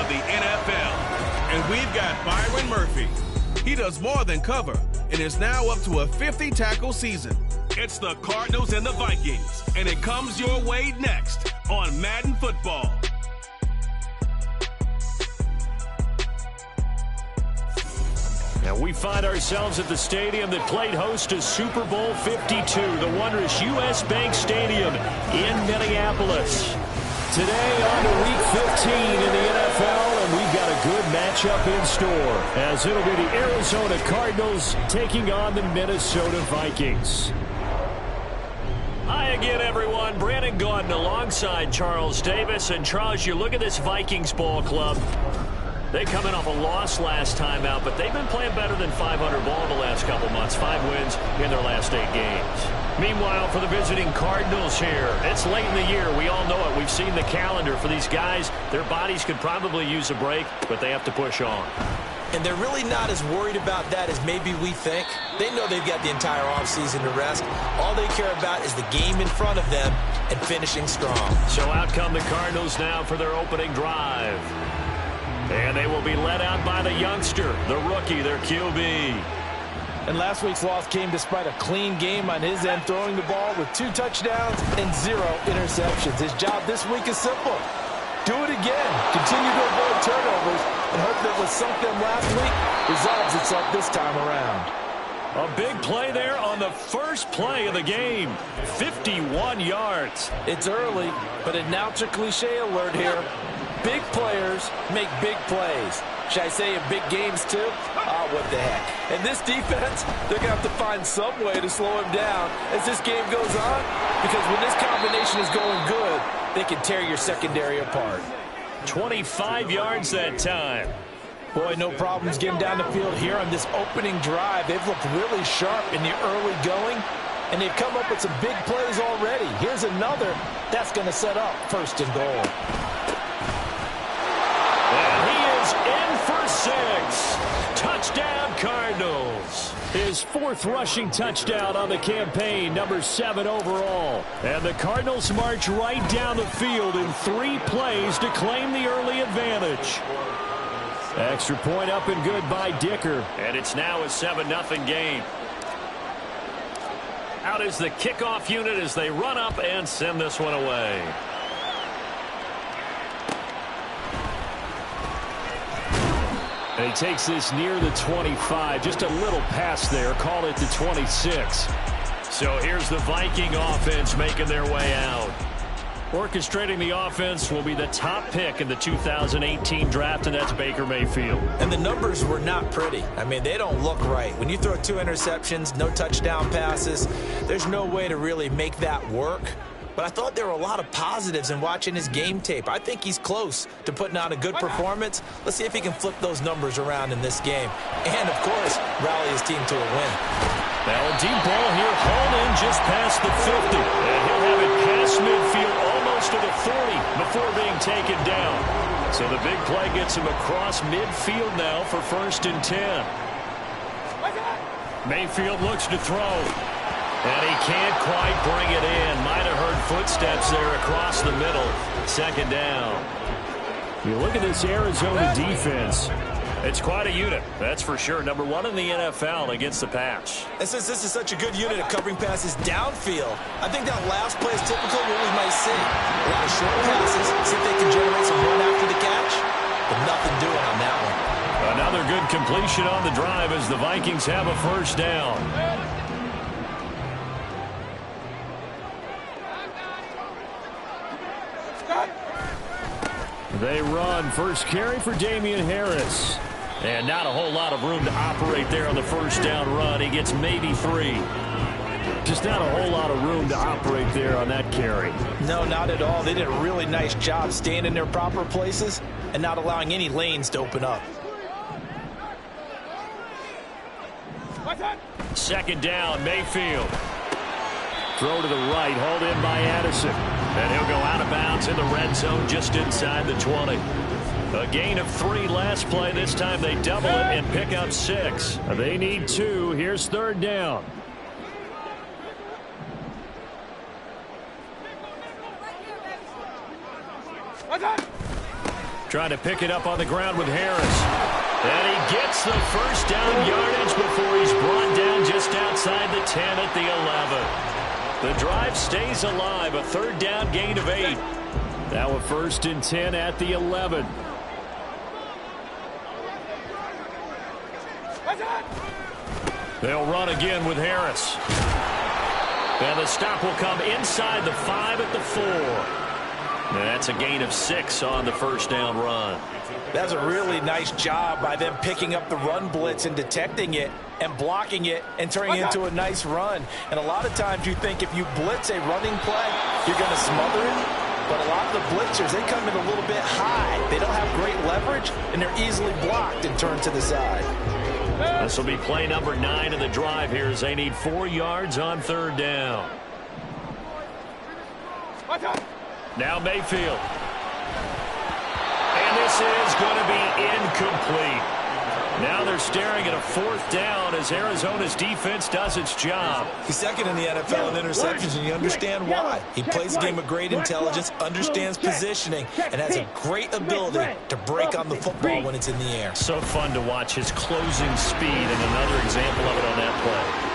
of the NFL. And we've got Byron Murphy. He does more than cover and is now up to a 50-tackle season. It's the Cardinals and the Vikings, and it comes your way next on Madden Football. Now we find ourselves at the stadium that played host to Super Bowl 52, the wondrous U.S. Bank Stadium in Minneapolis. Today on to Week 15 in the NFL, and we've got a good matchup in store, as it'll be the Arizona Cardinals taking on the Minnesota Vikings. Hi again, everyone. Brandon Gaudin alongside Charles Davis. And Charles, you look at this Vikings ball club. They come in off a loss last time out, but they've been playing better than 500 ball the last couple months. 5 wins in their last 8 games. Meanwhile, for the visiting Cardinals here, it's late in the year. We all know it. We've seen the calendar for these guys. Their bodies could probably use a break, but they have to push on. And they're really not as worried about that as maybe we think. They know they've got the entire offseason to rest. All they care about is the game in front of them and finishing strong. So out come the Cardinals now for their opening drive. And they will be led out by the youngster, the rookie, their QB. And last week's loss came despite a clean game on his end, throwing the ball with 2 touchdowns and 0 interceptions. His job this week is simple. Do it again. Continue to avoid turnovers and hope that what sunk them last week resolves itself this time around. A big play there on the first play of the game. 51 yards. It's early, but announce a cliche alert here. Big players make big plays. Should I say in big games too? What the heck. And this defense, they're going to have to find some way to slow him down as this game goes on, because when this combination is going good, they can tear your secondary apart. 25 yards that time. Boy, no problems getting down the field here on this opening drive. They've looked really sharp in the early going, and they've come up with some big plays already. Here's another that's going to set up 1st and goal. And he is in for 6. Touchdown, Cardinals. His 4th rushing touchdown on the campaign, number 7 overall. And the Cardinals march right down the field in 3 plays to claim the early advantage. Extra point up and good by Dicker. And it's now a 7-0 game. Out is the kickoff unit as they run up and send this one away. And he takes this near the 25. Just a little pass there. Call it the 26. So here's the Viking offense making their way out. Orchestrating the offense will be the top pick in the 2018 draft, and that's Baker Mayfield. And the numbers were not pretty. I mean, they don't look right. When you throw 2 interceptions, no touchdown passes, there's no way to really make that work. But I thought there were a lot of positives in watching his game tape. I think he's close to putting on a good performance. Let's see if he can flip those numbers around in this game. And, of course, rally his team to a win. Now a deep ball here, hauled in just past the 50. And he'll have it past midfield, almost to the 40 before being taken down. So the big play gets him across midfield now for 1st and 10. Mayfield looks to throw. And he can't quite bring it in. Might have heard footsteps there across the middle. 2nd down. You look at this Arizona defense. It's quite a unit, that's for sure. Number 1 in the NFL against the pass. And since this is such a good unit at covering passes downfield, I think that last play is typical of what we might see. A lot of short passes, see if they can generate some run after the catch, but nothing doing on that one. Another good completion on the drive as the Vikings have a 1st down. They run. First carry for Damian Harris. And not a whole lot of room to operate there on the 1st down run. He gets maybe 3. Just not a whole lot of room to operate there on that carry. No, not at all. They did a really nice job staying in their proper places and not allowing any lanes to open up. 2nd down, Mayfield. Throw to the right, hauled in by Addison. And he'll go out of bounds in the red zone just inside the 20. A gain of 3 last play. This time they double it and pick up 6. They need 2. Here's 3rd down. Trying to pick it up on the ground with Harris. And he gets the first down yardage before he's brought down just outside the 10 at the 11. The drive stays alive, a third down gain of 8. Now a 1st and 10 at the 11. They'll run again with Harris. And the stop will come inside the 5 at the 4. And that's a gain of 6 on the first down run. That's a really nice job by them picking up the run blitz and detecting it and blocking it and turning it into a nice run. And a lot of times you think if you blitz a running play, you're going to smother it. But a lot of the blitzers, they come in a little bit high. They don't have great leverage, and they're easily blocked and turned to the side. This will be play number 9 of the drive here as they need 4 yards on third down. Now Mayfield. And this is going to be incomplete. Now they're staring at a 4th down as Arizona's defense does its job. He's second in the NFL in interceptions, and you understand why. He plays a game of great intelligence, understands positioning, and has a great ability to break on the football when it's in the air. So fun to watch his closing speed, and another example of it on that play.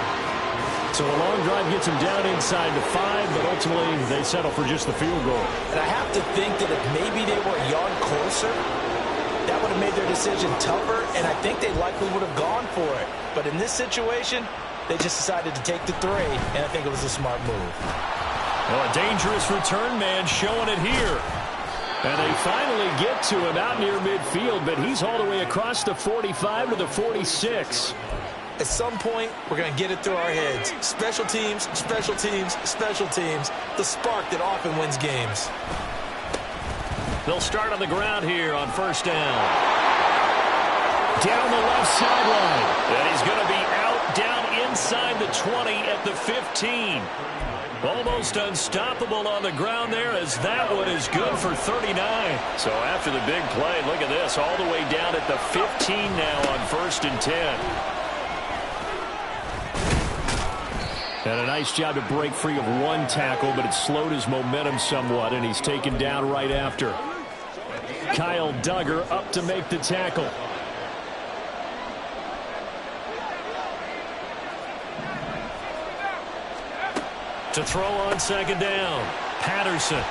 So a long drive gets him down inside the 5, but ultimately they settle for just the field goal. And I have to think that if maybe they were a yard closer, that would have made their decision tougher, and I think they likely would have gone for it. But in this situation, they just decided to take the 3, and I think it was a smart move. Well, a dangerous return man showing it here. And they finally get to him out near midfield, but he's all the way across the 45 to the 46. At some point, we're going to get it through our heads. Special teams, special teams, special teams. The spark that often wins games. They'll start on the ground here on first down. Down the left sideline. And he's going to be out down inside the 20 at the 15. Almost unstoppable on the ground there as that one is good for 39. So after the big play, look at this, all the way down at the 15 now on 1st and 10. And a nice job to break free of one tackle, but it slowed his momentum somewhat, and he's taken down right after. Kyle Duggar up to make the tackle. To throw on second down, Patterson.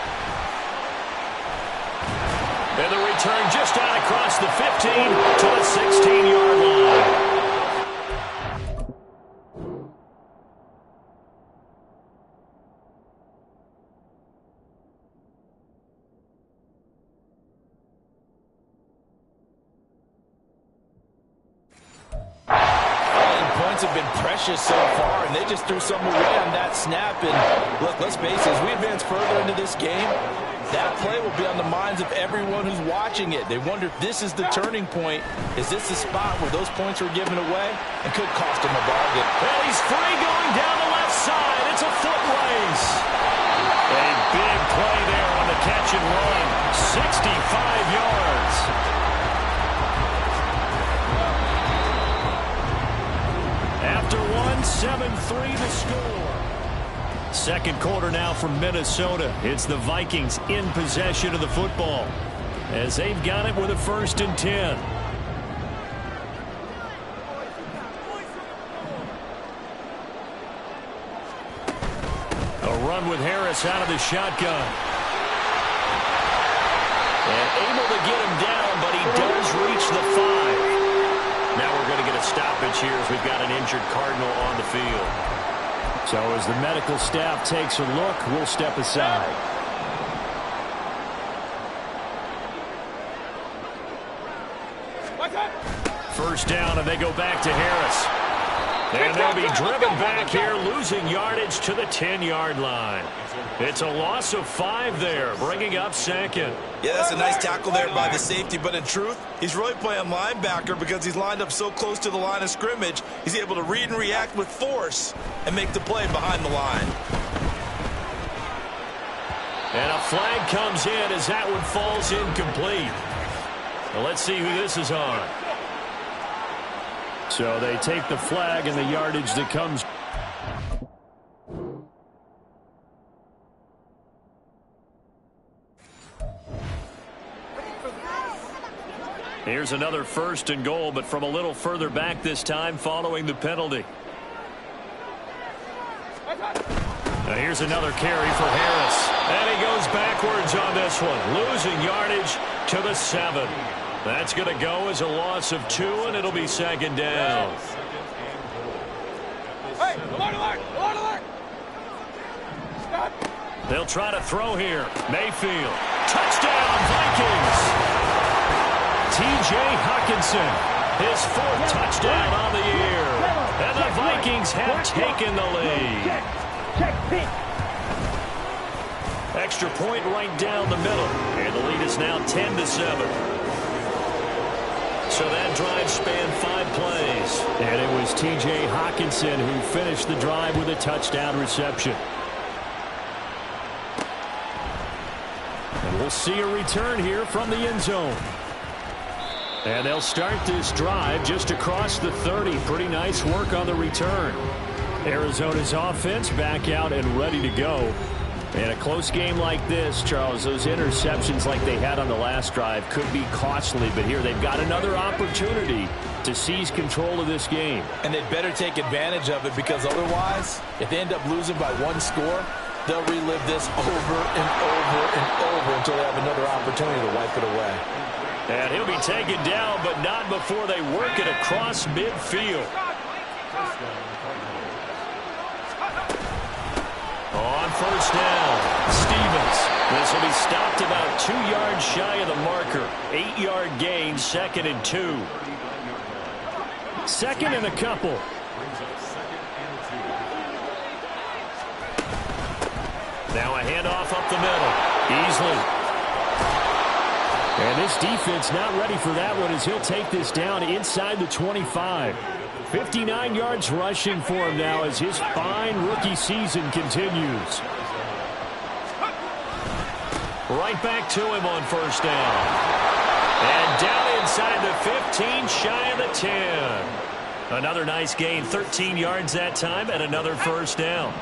And the return just out across the 15 to the 16-yard line. Have been precious so far, and they just threw something away on that snap. And look, let's face it, as we advance further into this game, that play will be on the minds of everyone who's watching it. They wonder if this is the turning point. Is this the spot where those points were given away and could cost him a ball game? Well, he's free going down the left side. It's a foot race. A big play there on the catch and run. 65 yards. After 7-3 the score. Second quarter now from Minnesota. It's the Vikings in possession of the football as they've got it with a 1st and 10. A run with Harris out of the shotgun. And able to get him down, but he does reach the 5. Now we're going to get a stoppage here as we've got an injured Cardinal on the field. So as the medical staff takes a look, we'll step aside. First down, and they go back to Harris. And they'll be driven back here, losing yardage to the 10-yard line. It's a loss of 5 there, bringing up second. Yeah, that's a nice tackle there by the safety, but in truth, he's really playing linebacker because he's lined up so close to the line of scrimmage, he's able to read and react with force and make the play behind the line. And a flag comes in as that one falls incomplete. Well, let's see who this is on. So they take the flag and the yardage that comes. Here's another 1st and goal, but from a little further back this time following the penalty. Now here's another carry for Harris. And he goes backwards on this one, losing yardage to the 7. That's going to go as a loss of 2, and it'll be 2nd down. Hey, alert! They'll try to throw here. Mayfield. Touchdown, Vikings! T.J. Hawkinson, his 4th touchdown on the year. And the Vikings have taken the lead. Extra point right down the middle. And the lead is now 10-7. So that drive spanned 5 plays. And it was T.J. Hawkinson who finished the drive with a touchdown reception. And we'll see a return here from the end zone. And they'll start this drive just across the 30. Pretty nice work on the return. Arizona's offense back out and ready to go. In a close game like this, Charles, those interceptions like they had on the last drive could be costly. But here they've got another opportunity to seize control of this game. And they'd better take advantage of it, because otherwise, if they end up losing by 1 score, they'll relive this over and over and over until they have another opportunity to wipe it away. And he'll be taken down, but not before they work it across midfield. On 1st down, Stevens. This will be stopped about 2 yards shy of the marker. 8-yard gain, 2nd and 2. 2nd and a couple. Now a handoff up the middle. Easily. And this defense not ready for that one as he'll take this down inside the 25. 59 yards rushing for him now as his fine rookie season continues. Right back to him on 1st down. And down inside the 15, shy of the 10. Another nice gain, 13 yards that time, and another 1st down.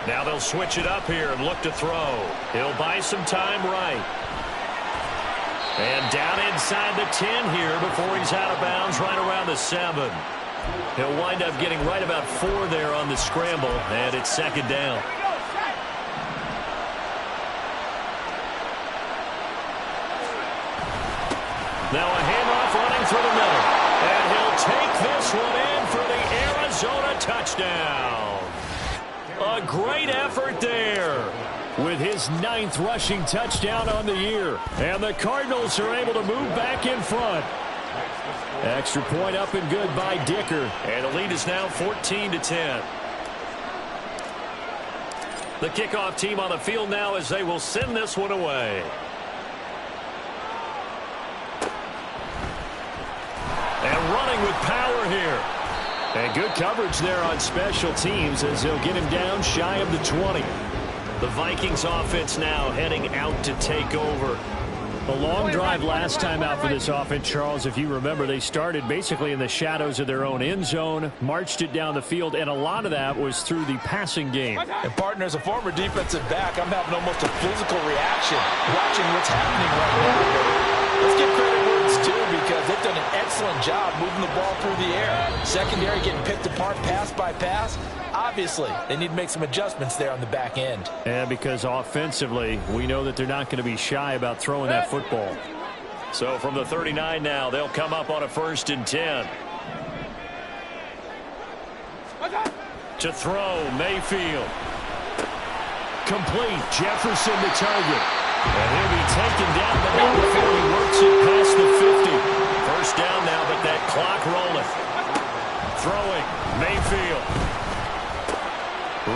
Now they'll switch it up here and look to throw. He'll buy some time right. And down inside the 10 here before he's out of bounds, right around the 7. He'll wind up getting right about 4 there on the scramble, and it's 2nd down. Now a handoff running through the middle. And he'll take this one in for the Arizona touchdown. A great effort there with his 9th rushing touchdown on the year. And the Cardinals are able to move back in front. Extra point up and good by Dicker. And the lead is now 14-10. The kickoff team on the field now as they will send this one away. And running with power here. And good coverage there on special teams as they'll get him down shy of the 20. The Vikings offense now heading out to take over. A long drive last time out for this offense, Charles. If you remember, they started basically in the shadows of their own end zone, marched it down the field, and a lot of that was through the passing game. And partner, as a former defensive back, I'm having almost a physical reaction watching what's happening right now. Let's give credit where it's due, because they've done an excellent job moving the ball through the air. Secondary getting picked apart pass by pass. Obviously, they need to make some adjustments there on the back end. And because offensively, we know that they're not going to be shy about throwing that football. So from the 39 now, they'll come up on a 1st and 10. To throw, Mayfield. Complete, Jefferson the target. And he'll be taken down, but not before he works it past the 50. 1st down now, but that clock rolling. Throwing, Mayfield.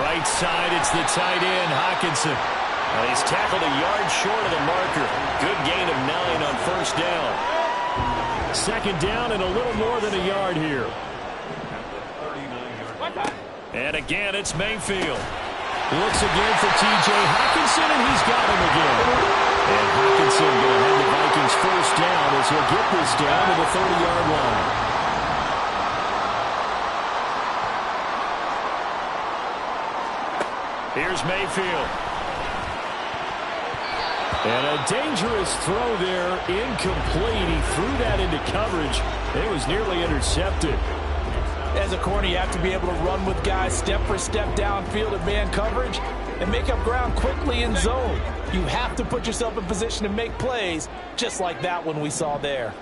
Right side, it's the tight end, Hawkinson. Well, he's tackled a yard short of the marker. Good gain of 9 on 1st down. 2nd down and a little more than a yard here. And again, it's Mayfield. Looks again for T.J. Hawkinson, and he's got him again. And Hawkinson going to have the Vikings 1st down as he'll get this down to the 30-yard line. Here's Mayfield. And a dangerous throw there, incomplete. He threw that into coverage. It was nearly intercepted. As a corner, you have to be able to run with guys step for step downfield in man coverage and make up ground quickly in zone. You have to put yourself in position to make plays, just like that one we saw there.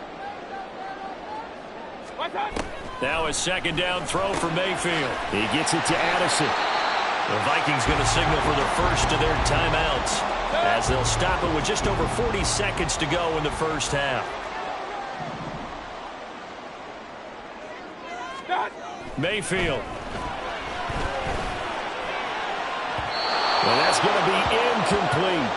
Now a second down throw for Mayfield. He gets it to Addison. The Vikings going to signal for the first of their timeouts, as they'll stop it with just over 40 seconds to go in the first half. Mayfield. Well, that's going to be incomplete.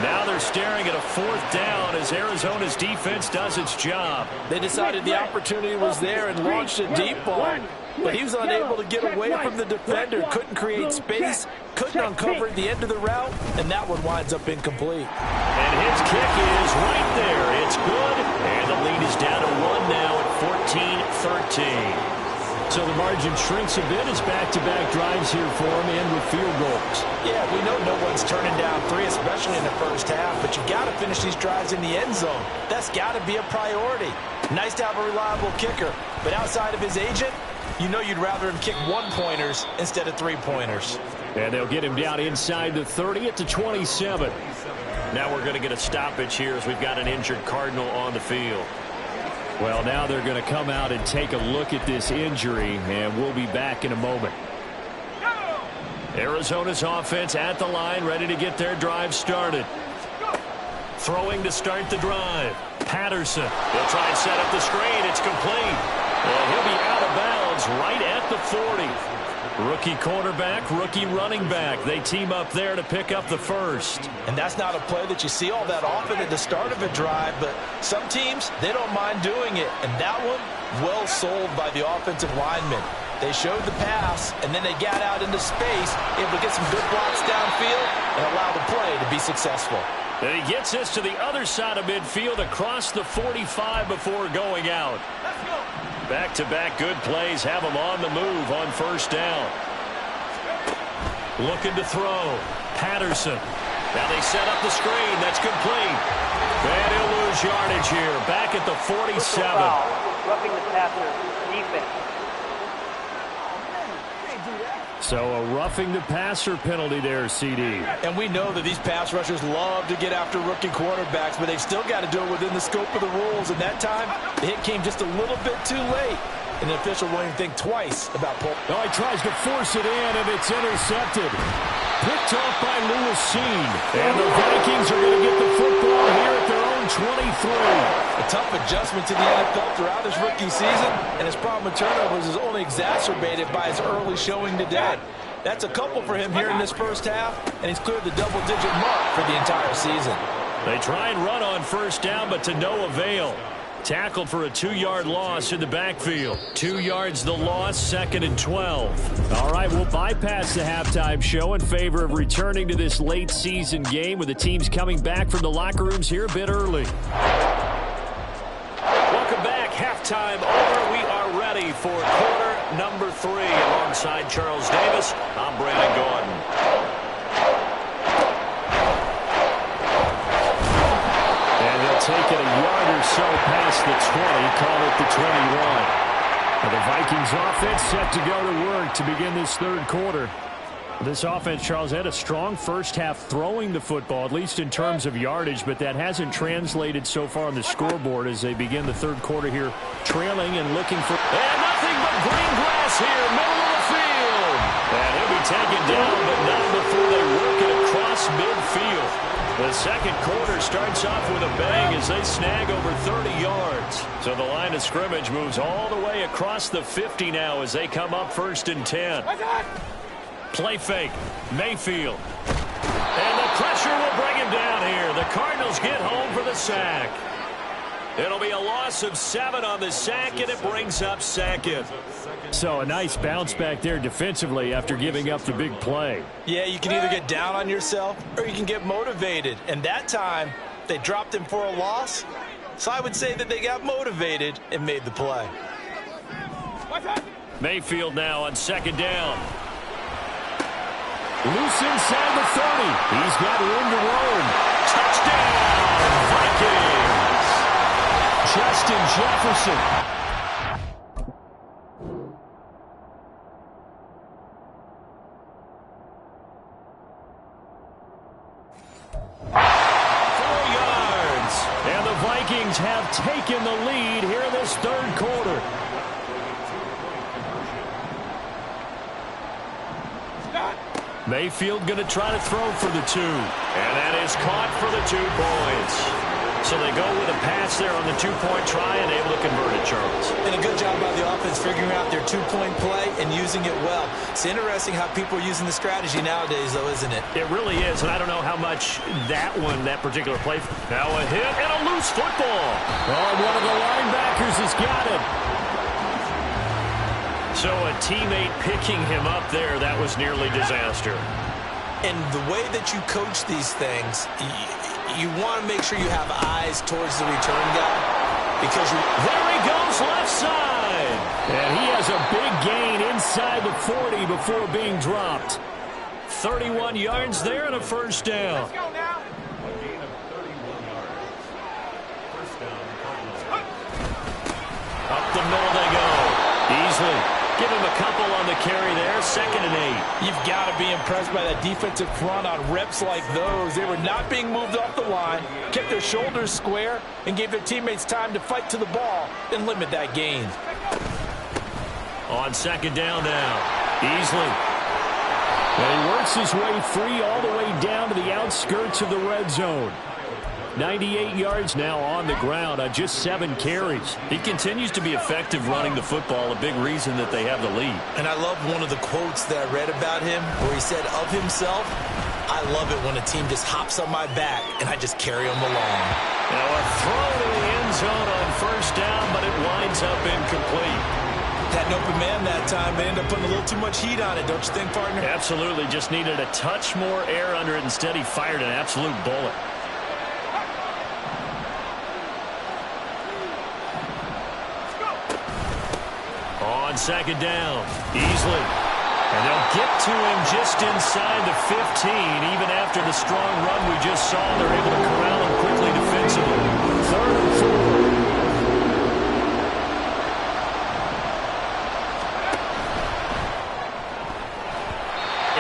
Now they're staring at a fourth down as Arizona's defense does its job. They decided the opportunity was there and launched a deep ball, but he was unable to get away from the defender, couldn't create space, couldn't uncover at the end of the route, and that one winds up incomplete. And his kick is right there. It's good, and the lead is down to 1 now at 14-13. So the margin shrinks a bit as back-to-back drives here for him and with field goals. Yeah, we know no one's turning down 3, especially in the first half, but you got to finish these drives in the end zone. That's got to be a priority. Nice to have a reliable kicker, but outside of his agent, you know you'd rather him kick 1-pointers instead of 3-pointers. And they'll get him down inside the 30 at the 27. Now we're going to get a stoppage here as we've got an injured Cardinal on the field. Well, now they're going to come out and take a look at this injury, and we'll be back in a moment. Arizona's offense at the line, ready to get their drive started. Throwing to start the drive. Patterson. He'll try and set up the screen. It's complete. And he'll be out of bounds right at the 40. Rookie quarterback, rookie running back. They team up there to pick up the first. And that's not a play that you see all that often at the start of a drive, but some teams, they don't mind doing it. And that one, well sold by the offensive lineman. They showed the pass, and then they got out into space, able to get some good blocks downfield and allow the play to be successful. And he gets this to the other side of midfield across the 45 before going out. Back-to-back good plays have him on the move on first down. Looking to throw. Patterson. Now they set up the screen. That's complete. And he'll lose yardage here. Back at the 47. Roughing the passer defense. So a roughing the passer penalty there, CD. And we know that these pass rushers love to get after rookie quarterbacks, but they've still got to do it within the scope of the rules. And that time, the hit came just a little bit too late. And the official won't even think twice about pulling. Oh, he tries to force it in, and it's intercepted. Picked off by Lewisine. And the Vikings are going to get the football here at their own 23. A tough adjustment to the NFL throughout his rookie season, and his problem with turnovers is only exacerbated by his early showing today. That's a couple for him here in this first half, and he's cleared the double-digit mark for the entire season. They try and run on first down, but to no avail. Tackled for a 2-yard loss in the backfield. 2 yards the loss, 2nd and 12. All right, we'll bypass the halftime show in favor of returning to this late season game with the teams coming back from the locker rooms here a bit early. Welcome back. Halftime over. We are ready for quarter number 3. Alongside Charles Davis, I'm Brandon Gordon. Take it a yard or so past the 20, call it the 21. And the Vikings offense set to go to work to begin this third quarter. This offense, Charles, had a strong first half throwing the football, at least in terms of yardage, but that hasn't translated so far on the scoreboard as they begin the third quarter here, trailing and looking for... And nothing but green grass here, middle of the field. And he'll be taken down, but not before they work it across midfield. The second quarter starts off with a bang as they snag over 30 yards. So the line of scrimmage moves all the way across the 50 now as they come up 1st and 10. Play fake. Mayfield. And the pressure will bring him down here. The Cardinals get home for the sack. It'll be a loss of 7 on the sack, and it brings up 2nd. So a nice bounce back there defensively after giving up the big play. Yeah, you can either get down on yourself or you can get motivated. And that time, they dropped him for a loss. So I would say that they got motivated and made the play. Mayfield now on 2nd down. Loose inside the 30. He's got room to roam. Touchdown, Vikings! Justin Jefferson. Have taken the lead here in this third quarter. Mayfield going to try to throw for the two. And that is caught for the 2 points. So they go with a pass there on the 2-point try and able to convert it, Charles. And a good job by the offense figuring out their 2-point play and using it well. It's interesting how people are using the strategy nowadays, though, isn't it? It really is, and I don't know how much that particular play. Now a hit and a loose football. Oh, one of the linebackers has got it. So a teammate picking him up there, that was nearly disaster. And the way that you coach these things, you want to make sure you have eyes towards the return guy. Because there he goes, left side. And he has a big gain inside the 40 before being dropped. 31 yards there and a first down. Let's go now. Up the middle they go. Easily. Give him a couple on the carry there. 2nd and 8. You've got to be impressed by that defensive front on reps like those. They were not being moved off the line, kept their shoulders square, and gave their teammates time to fight to the ball and limit that gain. On 2nd down now. Easily. And he works his way free all the way down to the outskirts of the red zone. 98 yards now on the ground on just 7 carries. He continues to be effective running the football, a big reason that they have the lead. And I love one of the quotes that I read about him where he said of himself, I love it when a team just hops on my back and I just carry them along. Now a throw to the end zone on 1st down, but it winds up incomplete. Had an open man that time, but ended up putting a little too much heat on it, don't you think, partner? Absolutely, just needed a touch more air under it. Instead, he fired an absolute bullet. On 2nd down, easily. And they'll get to him just inside the 15. Even after the strong run we just saw, they're able to corral him quickly defensively. 3rd and 4.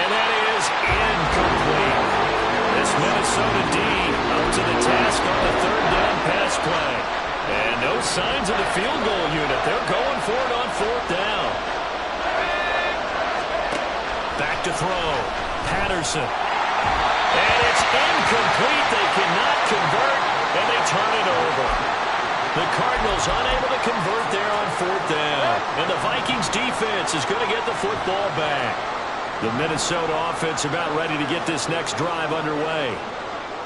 And that is incomplete. This Minnesota D up to the task on the 3rd down pass play. And no signs of the field goal unit. They're going for it on 4th down. Back to throw. Patterson. And it's incomplete. They cannot convert, and they turn it over. The Cardinals unable to convert there on 4th down. And the Vikings defense is going to get the football back. The Minnesota offense about ready to get this next drive underway.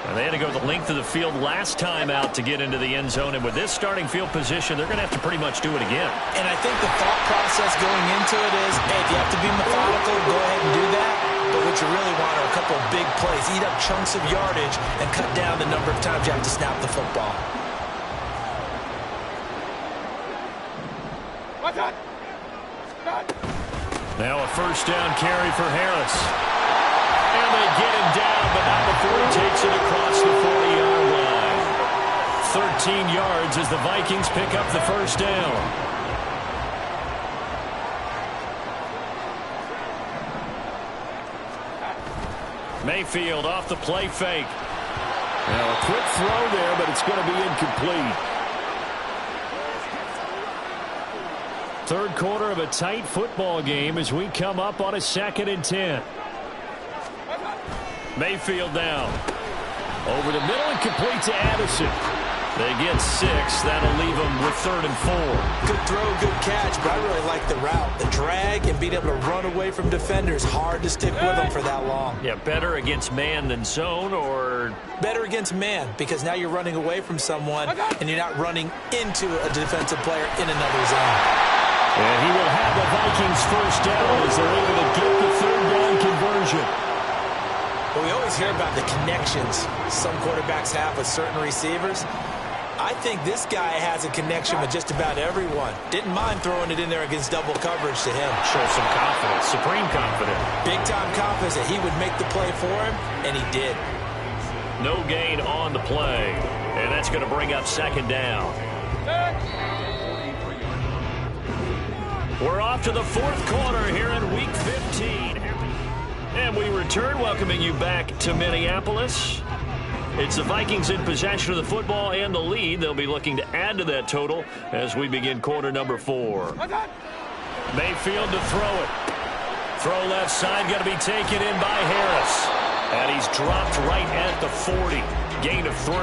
And they had to go the length of the field last time out to get into the end zone. And with this starting field position, they're going to have to pretty much do it again. And I think the thought process going into it is, hey, if you have to be methodical, go ahead and do that. But what you really want are a couple of big plays. Eat up chunks of yardage and cut down the number of times you have to snap the football. Now a 1st down carry for Harris. And they get him down, but not before he takes it across the 40-yard line. 13 yards as the Vikings pick up the 1st down. Mayfield off the play fake. Now a quick throw there, but it's going to be incomplete. 3rd quarter of a tight football game as we come up on a 2nd and 10. Mayfield down. Over the middle and complete to Addison. They get 6. That'll leave them with 3rd and 4. Good throw, good catch, but I really like the route. The drag and being able to run away from defenders. Hard to stick with them for that long. Yeah, better against man than zone, or? Better against man, because now you're running away from someone and you're not running into a defensive player in another zone. And he will have the Vikings 1st down as they're able to get the 3rd down conversion. But we always hear about the connections some quarterbacks have with certain receivers. I think this guy has a connection with just about everyone. Didn't mind throwing it in there against double coverage to him. Show some confidence, supreme confidence. Big-time confidence that he would make the play for him, and he did. no gain on the play. And that's going to bring up second down. We're off to the fourth quarter here in Week 15. And we return, welcoming you back to Minneapolis. It's the Vikings in possession of the football and the lead. They'll be looking to add to that total as we begin quarter number 4. Mayfield to throw it. Throw left side, going to be taken in by Harris. And he's dropped right at the 40. Gain of 3.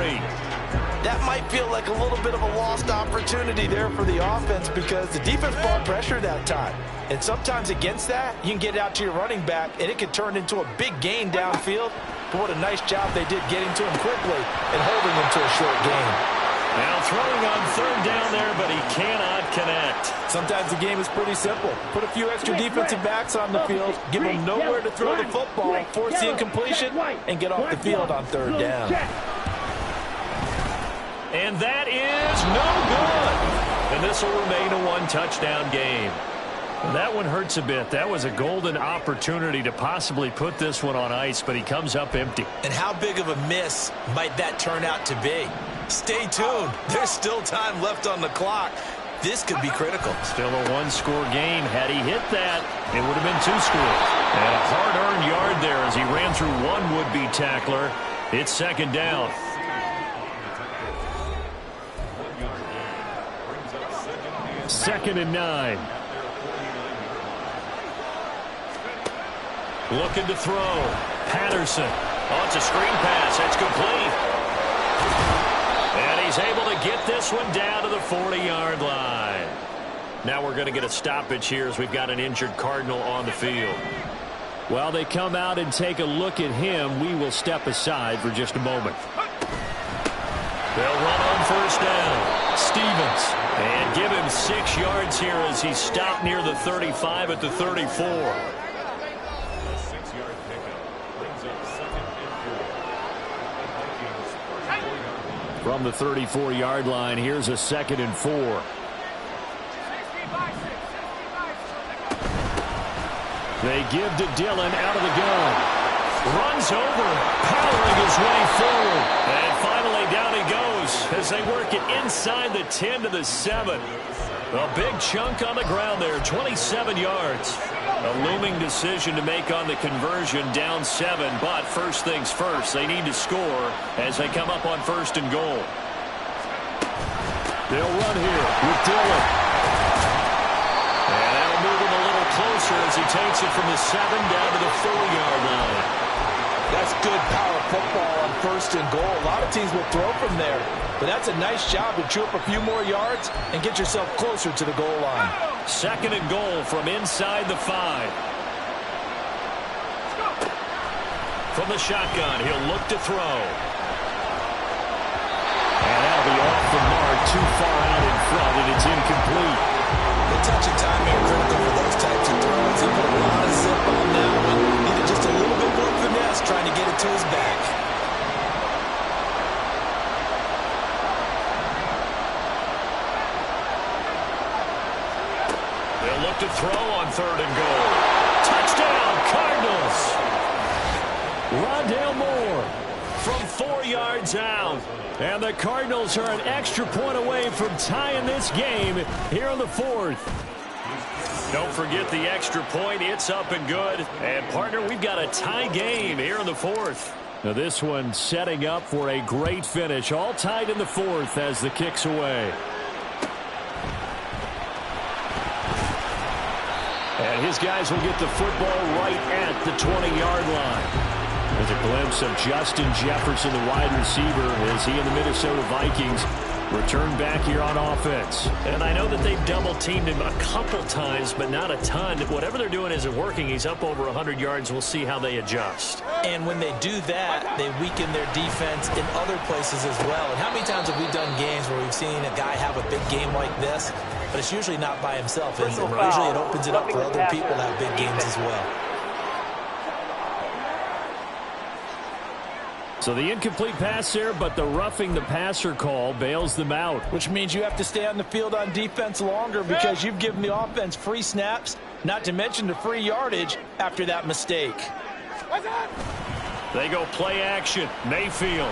That might feel like a little bit of a lost opportunity there for the offense because the defense brought pressure that time. And sometimes against that, you can get it out to your running back, and it can turn into a big gain downfield. But what a nice job they did getting to him quickly and holding him to a short gain. Now throwing on third down there, but he cannot connect. Sometimes the game is pretty simple. Put a few extra defensive backs on the field, give them nowhere to throw the football, force the incompletion, and get off the field on third down. And that is no good. And this will remain a one-touchdown game. And that one hurts a bit. That was a golden opportunity to possibly put this one on ice, but he comes up empty. And how big of a miss might that turn out to be? Stay tuned. There's still time left on the clock. This could be critical. Still a one-score game. Had he hit that, it would have been 2 scores. And a hard-earned yard there as he ran through one would-be tackler. It's second down. Second and 9. Looking to throw. Patterson. Oh, it's a screen pass. That's complete. And he's able to get this one down to the 40-yard line. Now we're going to get a stoppage here as we've got an injured Cardinal on the field. While they come out and take a look at him, we will step aside for just a moment. They'll run on first down. Stevens. And give him 6 yards here as he stopped near the 35 at the 34. From the 34-yard line, here's a 2nd and 4. They give to Dillon out of the gun. Runs over, powering his way forward. And finally down he goes as they work it inside the 10 to the 7. A big chunk on the ground there, 27 yards. A looming decision to make on the conversion, down 7. But first things first, they need to score as they come up on 1st and goal. They'll run here with Dillon. And that'll move him a little closer as he takes it from the 7 down to the 4-yard line. That's good power football on 1st and goal. A lot of teams will throw from there. But that's a nice job to chew up a few more yards and get yourself closer to the goal line. 2nd and goal from inside the 5. From the shotgun, he'll look to throw. And that'll be off the mark, too far out in front, and it's incomplete. The touch and timing are critical for those types of throws. He put a lot of zip on that one. Needed just a little bit more finesse trying to get it to his back. They'll look to throw on 3rd and goal. Touchdown, Cardinals! Rondale Moore from 4 yards out. And the Cardinals are an extra point away from tying this game here in the 4th. Don't forget the extra point. It's up and good. And, partner, we've got a tie game here in the 4th. Now this one setting up for a great finish. All tied in the 4th as the kick's away. And his guys will get the football right at the 20-yard line. There's a glimpse of Justin Jefferson, the wide receiver, as he and the Minnesota Vikings return back here on offense. And I know that they've double-teamed him a couple times, but not a ton. Whatever they're doing isn't working. He's up over 100 yards. We'll see how they adjust. And when they do that, they weaken their defense in other places as well. And how many times have we done games where we've seen a guy have a big game like this, but it's usually not by himself, is it? Usually it opens it up for other people to have big games as well. So the incomplete pass there, but the roughing the passer call bails them out. Which means you have to stay on the field on defense longer because you've given the offense free snaps, not to mention the free yardage after that mistake. They go play action. Mayfield.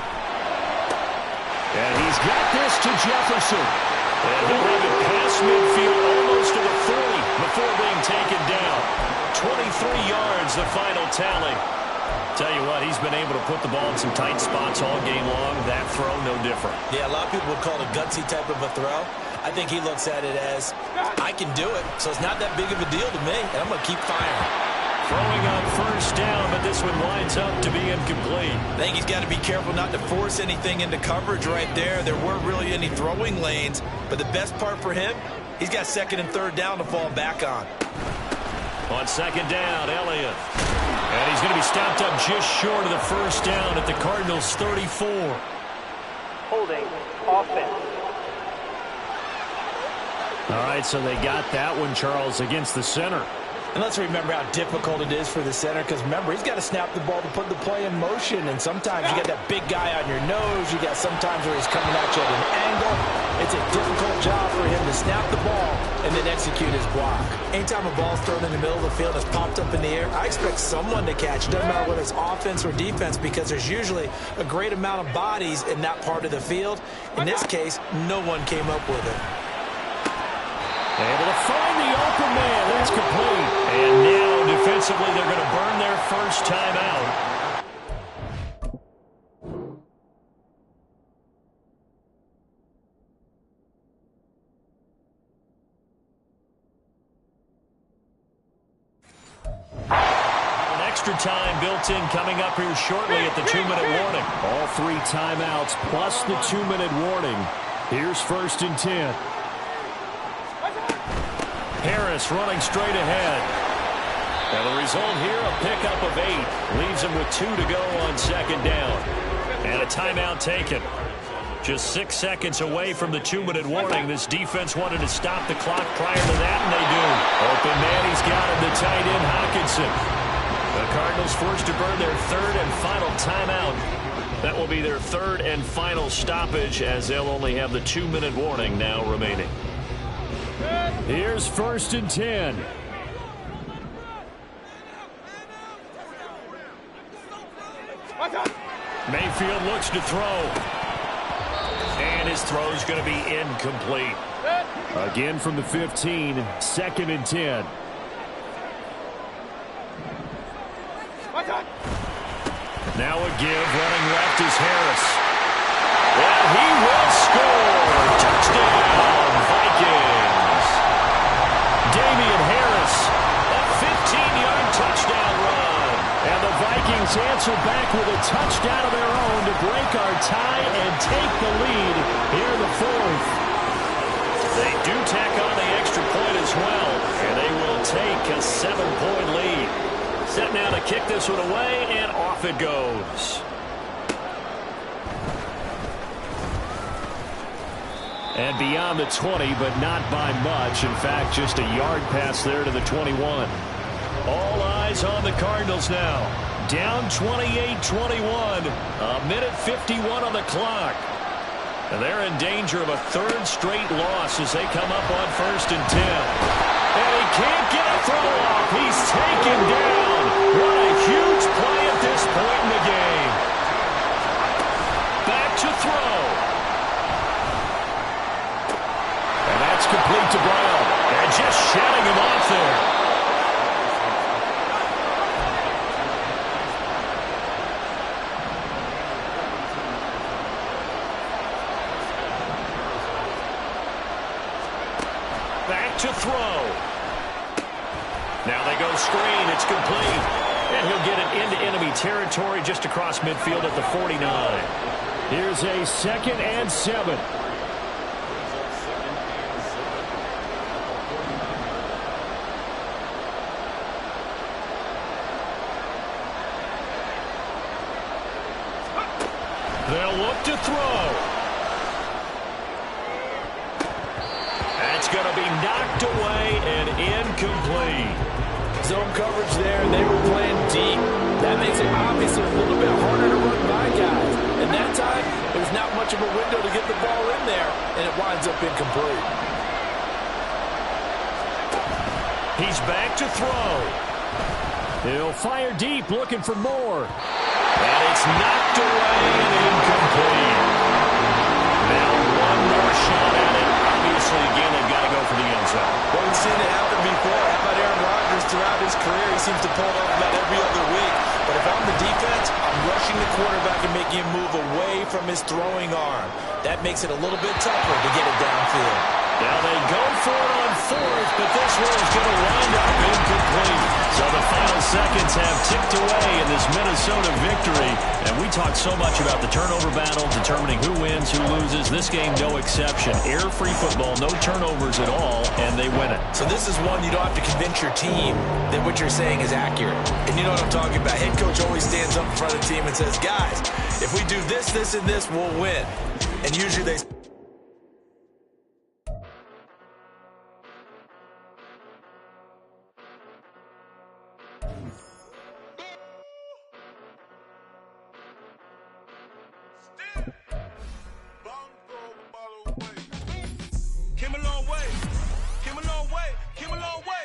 And he's got this to Jefferson. And he'll have it past midfield almost to the 40 before being taken down. 23 yards, the final tally. Tell you what, he's been able to put the ball in some tight spots all game long. That throw, no different. Yeah, a lot of people would call it a gutsy type of a throw. I think he looks at it as, I can do it, so it's not that big of a deal to me, and I'm going to keep firing. Throwing on first down, but this one winds up to be incomplete. I think he's got to be careful not to force anything into coverage right there. There weren't really any throwing lanes, but the best part for him, he's got second and third down to fall back on. On second down, Elliott. And he's going to be stopped up just short of the first down at the Cardinals' 34. Holding offense. All right, so they got that one, Charles, against the center. And let's remember how difficult it is for the center, because remember, he's got to snap the ball to put the play in motion, and sometimes you got that big guy on your nose. You got sometimes where he's coming at you at an angle. It's a difficult job for him to snap the ball and then execute his block. Anytime a ball's thrown in the middle of the field, it's popped up in the air, I expect someone to catch. It doesn't matter whether it's offense or defense, because there's usually a great amount of bodies in that part of the field. In this case, no one came up with it. Able to find the open man. That's complete. And now, defensively, they're going to burn their first timeout. An extra time built in coming up here shortly at the 2-minute warning. All 3 timeouts plus the 2-minute warning. Here's first and 10. Harris running straight ahead. And the result here, a pickup of 8. Leaves him with 2 to go on second down. And a timeout taken. Just 6 seconds away from the 2-minute warning. This defense wanted to stop the clock prior to that, and they do. Open man, he's got him, the tight end, Hockenson. The Cardinals forced to burn their 3rd and final timeout. That will be their 3rd and final stoppage, as they'll only have the 2-minute warning now remaining. Here's first and 10. Mayfield looks to throw. And his throw's going to be incomplete. Again from the 15, 2nd and 10. Now a give, running left is Harris. And he will score. Touchdown, Vikings. Damian Harris, a 15-yard touchdown run. And the Vikings answer back with a touchdown of their own to break our tie and take the lead here in the 4th. They do tack on the extra point as well, and they will take a 7-point lead. Set now to kick this one away, and off it goes. And beyond the 20, but not by much. In fact, just a yard pass there to the 21. All eyes on the Cardinals now. Down 28-21. A minute 51 on the clock. And they're in danger of a 3rd straight loss as they come up on 1st and 10. And he can't get a throw off. He's taken down. What a huge play at this point in the game. Back to throw. And that's complete to Brown. And just shutting him off there. Back to throw. Now they go screen. It's complete. And he'll get it into enemy territory just across midfield at the 49. Here's a 2nd and 7. They'll look to throw. That's going to be knocked away and incomplete. Zone coverage there, and they were playing deep. That makes it obviously a little bit harder to run by guys. And that time, there's not much of a window to get the ball in there, and it winds up incomplete. He's back to throw. He'll fire deep, looking for more. And it's knocked away and incomplete. Now one more shot at it. Obviously, again, they've got to go for the end zone. Well, we've seen it happen before. How about Aaron Rodgers throughout his career? He seems to pull it off about every other week. But if I'm the defense, I'm rushing the quarterback and making him move away from his throwing arm. That makes it a little bit tougher to get it downfield. Now they go for it on fourth, but this one is going to wind up incomplete. So the final seconds have ticked away in this Minnesota victory. And we talked so much about the turnover battle, determining who wins, who loses. This game, no exception. Error-free football, no turnovers at all, and they win it. So this is one you don't have to convince your team that what you're saying is accurate. And you know what I'm talking about. Head coach always stands up in front of the team and says, guys, if we do this, this, and this, we'll win. And usually they... Came a long way. Came a long way. Came a long way.